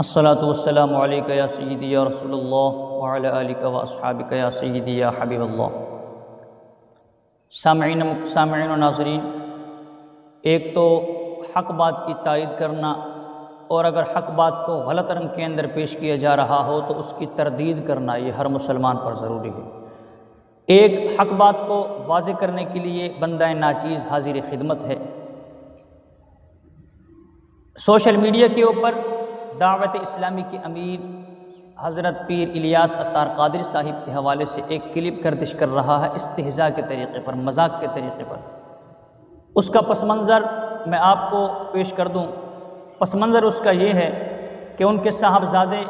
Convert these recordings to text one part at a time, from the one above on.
الصلاۃ والسلام علیکہ یا سیدی یا رسول اللہ وعلی آلک و اصحابک یا سیدی یا حبیب اللہ۔ سامعین و ناظرین، ایک تو حق بات کی تائید کرنا، اور اگر حق بات کو غلط رنگ کے اندر پیش کیا جا رہا ہو تو اس کی تردید کرنا، یہ ہر مسلمان پر ضروری ہے۔ ایک حق بات کو واضح کرنے کے لیے بندہ ناچیز حاضر خدمت ہے۔ سوشل میڈیا کے اوپر دعوت اسلامی کے امیر حضرت پیر الیاس عطار قادری صاحب کے حوالے سے ایک کلپ گردش کر رہا ہے، استہزاء کے طریقے پر، مذاق کے طریقے پر۔ اس کا پس منظر میں آپ کو پیش کر دوں۔ پس منظر اس کا یہ ہے کہ ان کے صاحبزادے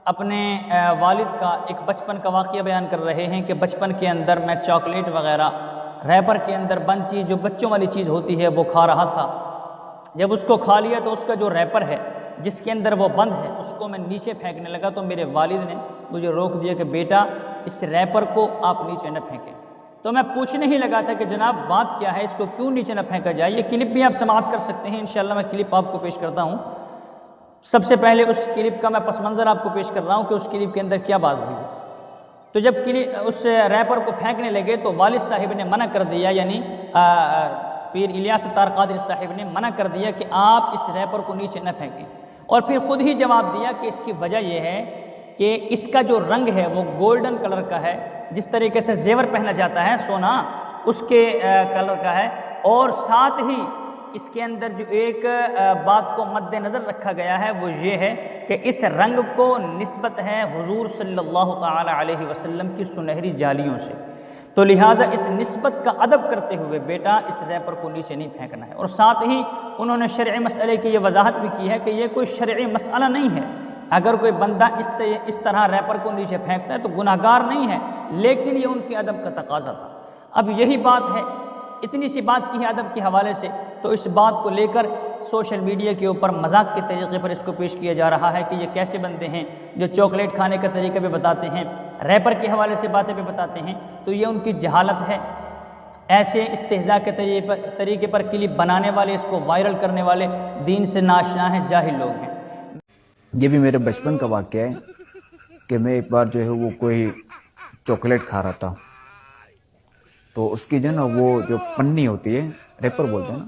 اپنے والد کا ایک بچپن کا واقعہ بیان کر رہے ہیں کہ بچپن کے اندر میں چاکلیٹ وغیرہ ریپر کے اندر بند چیز، جو بچوں والی چیز ہوتی ہے، وہ کھا رہا تھا۔ جب اس کو کھا لیا تو اس کا جو ریپر ہے جس کے اندر وہ بند ہے، اس کو میں نیچے پھینکنے لگا تو میرے والد نے مجھے روک دیا کہ بیٹا اس ریپر کو آپ نیچے نہ پھینکیں۔ تو میں پوچھنے ہی لگا تھا کہ جناب بات کیا ہے، اس کو کیوں نیچے نہ پھینکا جائے۔ یہ کلپ بھی آپ سماعت کر سکتے ہیں، انشاءاللہ میں کلپ آپ کو پیش کرتا ہوں۔ سب سے پہلے اس کلپ کا میں پس منظر آپ کو پیش کر رہا ہوں کہ اس کلپ کے اندر کیا بات ہوئی ہے۔ تو جب اس ریپر کو پھینکنے لگے تو والد صاحب نے منع کر دیا، یعنی پیر الیاس عطار قادری صاحب نے منع کر دیا کہ آپ اس ریپر کو نیچے نہ پھینکیں، اور پھر خود ہی جواب دیا کہ اس کی وجہ یہ ہے کہ اس کا جو رنگ ہے وہ گولڈن کلر کا ہے، جس طریقے سے زیور پہنا جاتا ہے سونا، اس کے کلر کا ہے، اور ساتھ ہی اس کے اندر جو ایک بات کو مد نظر رکھا گیا ہے وہ یہ ہے کہ اس رنگ کو نسبت ہے حضور صلی اللہ تعالی علیہ وسلم کی سنہری جالیوں سے، تو لہٰذا اس نسبت کا ادب کرتے ہوئے بیٹا اس ریپر کو نیچے نہیں پھینکنا ہے۔ اور ساتھ ہی انہوں نے شرعی مسئلے کی یہ وضاحت بھی کی ہے کہ یہ کوئی شرعی مسئلہ نہیں ہے، اگر کوئی بندہ اس طرح ریپر کو نیچے پھینکتا ہے تو گناہ گار نہیں ہے، لیکن یہ ان کے ادب کا تقاضا تھا۔ اب یہی بات ہے، اتنی سی بات کی ہے ادب کے حوالے سے، تو اس بات کو لے کر سوشل میڈیا کے اوپر مذاق کے طریقے پر اس کو پیش کیا جا رہا ہے کہ یہ کیسے بندے ہیں جو چاکلیٹ کھانے کا طریقہ بھی بتاتے ہیں، ریپر کے حوالے سے باتیں بھی بتاتے ہیں، تو یہ ان کی جہالت ہے۔ ایسے استہزاء کے طریقے پر کلپ بنانے والے، اس کو وائرل کرنے والے دین سے ناشنا ہیں، جاہل لوگ ہیں۔ یہ بھی میرے بچپن کا واقعہ ہے کہ میں ایک بار جو ہے وہ کوئی چاکلیٹ کھا رہا تھا، تو اس کی جو ہے نا وہ جو پنی ہوتی ہے، ریپر بولتے ہیں نا،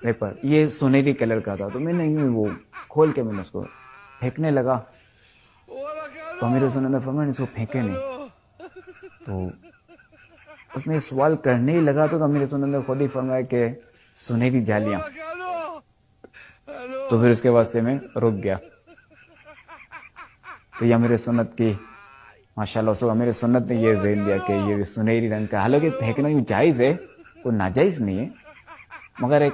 ریپر، یہ سنہری کلر کا تھا، تو میں نے وہ کھول کے میں نے اس کو پھینکنے لگا، تو میرے سننے میں فرمایا اس کو پھینکے نہیں، تو اس میں سوال کرنے ہی لگا تو میرے سننے میں خود ہی فرمایا کہ سنہری جالیاں، تو پھر اس کے بعد سے میں رک گیا۔ تو یہ میرے سنت کی ماشاءاللہ سے میرے سنت نے یہ ذہن دیا کہ یہ سنہری رنگ کا، حالانکہ پھینکنا بھی جائز ہے، کوئی ناجائز نہیں ہے، مگر ایک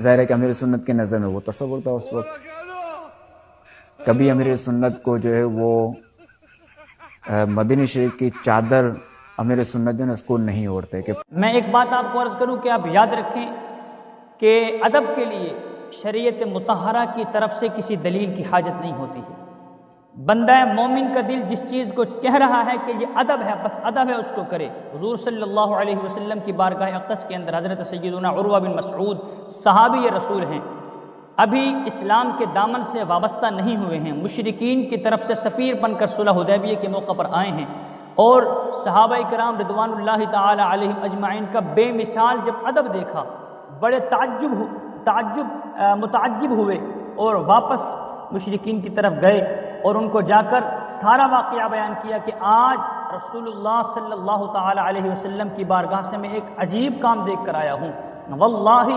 ظاہر ہے کہ امیر سنت کی نظر میں وہ تصور تھا اس وقت۔ کبھی امیر سنت کو جو ہے وہ مدینہ شریف کی چادر امیر سنت جو ہے اس کو نہیں اوڑھتے۔ کہ میں ایک بات آپ کو عرض کروں کہ آپ یاد رکھیں کہ ادب کے لیے شریعت مطہرہ کی طرف سے کسی دلیل کی حاجت نہیں ہوتی ہے۔ بندہ مومن کا دل جس چیز کو کہہ رہا ہے کہ یہ ادب ہے، بس ادب ہے، اس کو کرے۔ حضور صلی اللہ علیہ وسلم کی بارگاہ اقدس کے اندر حضرت سیدنا عروہ بن مسعود صحابی رسول ہیں، ابھی اسلام کے دامن سے وابستہ نہیں ہوئے ہیں، مشرکین کی طرف سے سفیر بن کر صلح حدیبیہ کے موقع پر آئے ہیں، اور صحابہ کرام رضوان اللہ تعالی علیہم اجمعین کا بے مثال جب ادب دیکھا، بڑے متعجب ہوئے، اور واپس مشرکین کی طرف گئے اور ان کو جا کر سارا واقعہ بیان کیا کہ آج رسول اللہ صلی اللہ تعالی علیہ وسلم کی بارگاہ سے میں ایک عجیب کام دیکھ کر آیا ہوں، واللہ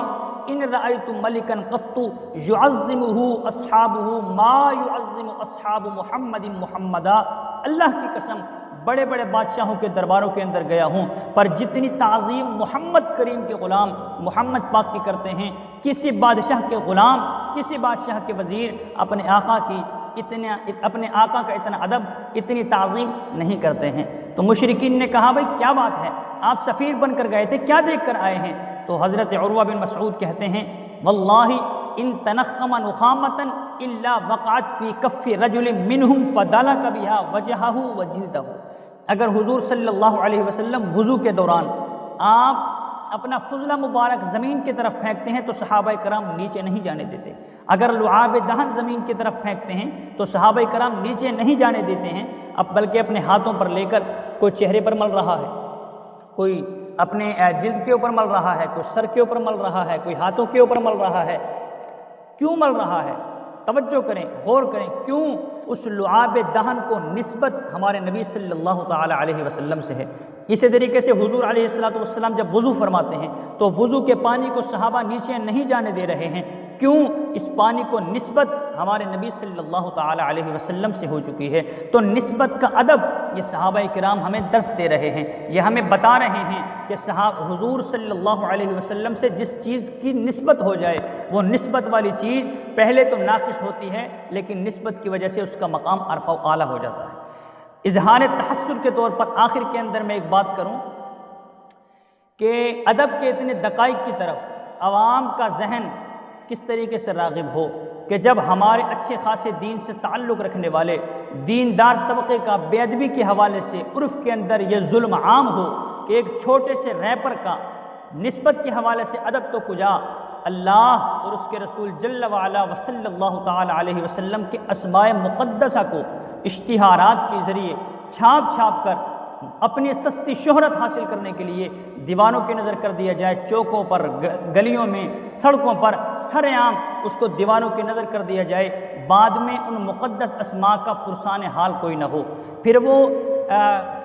ان رأیت ملکا قط یعظمہ اصحابہ ما یعظم اصحاب محمد محمدا، اللہ کی قسم بڑے بڑے بادشاہوں کے درباروں کے اندر گیا ہوں، پر جتنی تعظیم محمد کریم کے غلام محمد پاک کی کرتے ہیں، کسی بادشاہ کے غلام، کسی بادشاہ کے وزیر اپنے آقا کا اتنا ادب، اتنی تعظیم نہیں کرتے ہیں۔ تو مشرکین نے کہا بھائی کیا بات ہے، آپ سفیر بن کر گئے تھے، کیا دیکھ کر آئے ہیں؟ تو حضرت عروہ بن مسعود کہتے ہیں واللہ ان تنخم نخامتا الا وقعت فی کف رجل منہم فدلک بها وجہہ وجلدہ، اگر حضور صلی اللہ علیہ وسلم وضو کے دوران آپ اپنا فضلہ مبارک زمین کی طرف پھینکتے ہیں تو صحابہ کرام نیچے نہیں جانے دیتے، اگر لعاب دہن زمین کی طرف پھینکتے ہیں تو صحابہ کرام نیچے نہیں جانے دیتے ہیں، اب بلکہ اپنے ہاتھوں پر لے کر کوئی چہرے پر مل رہا ہے، کوئی اپنے جلد کے اوپر مل رہا ہے، کوئی سر کے اوپر مل رہا ہے، کوئی ہاتھوں کے اوپر مل رہا ہے۔ کیوں مل رہا ہے؟ توجہ کریں، غور کریں، کیوں اس لعاب دہن کو نسبت ہمارے نبی صلی اللہ تعالی علیہ وسلم سے ہے۔ اسی طریقے سے حضور علیہ السلام جب وضو فرماتے ہیں تو وضو کے پانی کو صحابہ نیچے نہیں جانے دے رہے ہیں، کیوں؟ اس پانی کو نسبت ہمارے نبی صلی اللہ تعالی علیہ وسلم سے ہو چکی ہے۔ تو نسبت کا ادب یہ صحابہ کرام ہمیں درس دے رہے ہیں، یہ ہمیں بتا رہے ہیں کہ حضور صلی اللہ علیہ وسلم سے جس چیز کی نسبت ہو جائے وہ نسبت والی چیز پہلے تو ناقص ہوتی ہے، لیکن نسبت کی وجہ سے اس کا مقام عرفہ و اعلیٰ ہو جاتا ہے۔ اظہار تحسر کے طور پر آخر کے اندر میں ایک بات کروں کہ ادب کے اتنے دقائق کی طرف عوام کا ذہن کس طریقے سے راغب ہو کہ جب ہمارے اچھے خاصے دین سے تعلق رکھنے والے دیندار طبقے کا بے ادبی کے حوالے سے عرف کے اندر یہ ظلم عام ہو کہ ایک چھوٹے سے ریپر کا نسبت کے حوالے سے ادب تو کجا، اللہ اور اس کے رسول جل وعلا وصلی اللہ تعالی علیہ وسلم کے اسماء مقدسہ کو اشتہارات کے ذریعے چھاپ چھاپ کر اپنی سستی شہرت حاصل کرنے کے لیے دیوانوں کی نظر کر دیا جائے، چوکوں پر، گلیوں میں، سڑکوں پر سر عام اس کو دیوانوں کی نظر کر دیا جائے، بعد میں ان مقدس اسماء کا پرسان حال کوئی نہ ہو، پھر وہ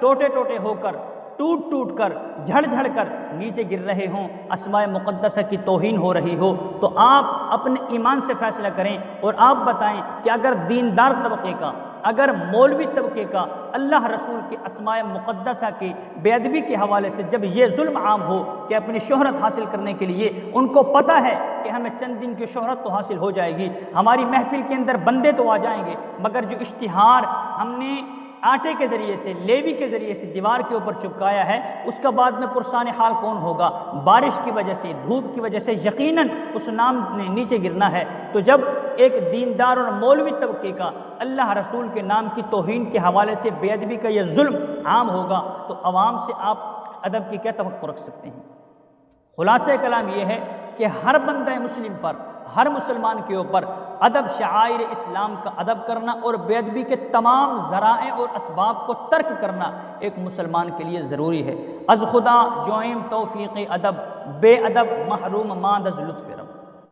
ٹوٹے ٹوٹے ہو کر، ٹوٹ ٹوٹ کر، جھڑ جھڑ کر نیچے گر رہے ہوں، اسماء مقدسہ کی توہین ہو رہی ہو، تو آپ اپنے ایمان سے فیصلہ کریں اور آپ بتائیں کہ اگر دیندار طبقے کا، اگر مولوی طبقے کا اللہ رسول کے اسماء مقدسہ کی بے ادبی کے حوالے سے جب یہ ظلم عام ہو کہ اپنی شہرت حاصل کرنے کے لیے ان کو پتہ ہے کہ ہمیں چند دن کی شہرت تو حاصل ہو جائے گی، ہماری محفل کے اندر بندے تو آ جائیں گے، مگر جو اشتہار ہم نے آٹے کے ذریعے سے، لیوی کے ذریعے سے دیوار کے اوپر چپکایا ہے، اس کا بعد میں پرسان حال کون ہوگا؟ بارش کی وجہ سے، دھوپ کی وجہ سے یقیناً اس نام نے نیچے گرنا ہے۔ تو جب ایک دیندار اور مولوی طبقے کا اللہ رسول کے نام کی توہین کے حوالے سے بے ادبی کا یہ ظلم عام ہوگا تو عوام سے آپ ادب کی کیا توقع رکھ سکتے ہیں؟ خلاصہ کلام یہ ہے کہ ہر بندہ مسلم پر، ہر مسلمان کے اوپر ادب، شعائر اسلام کا ادب کرنا اور بے ادبی کے تمام ذرائع اور اسباب کو ترک کرنا ایک مسلمان کے لیے ضروری ہے۔ از خدا جوئم توفیق ادب، بے ادب محروم ماند از لطف رب۔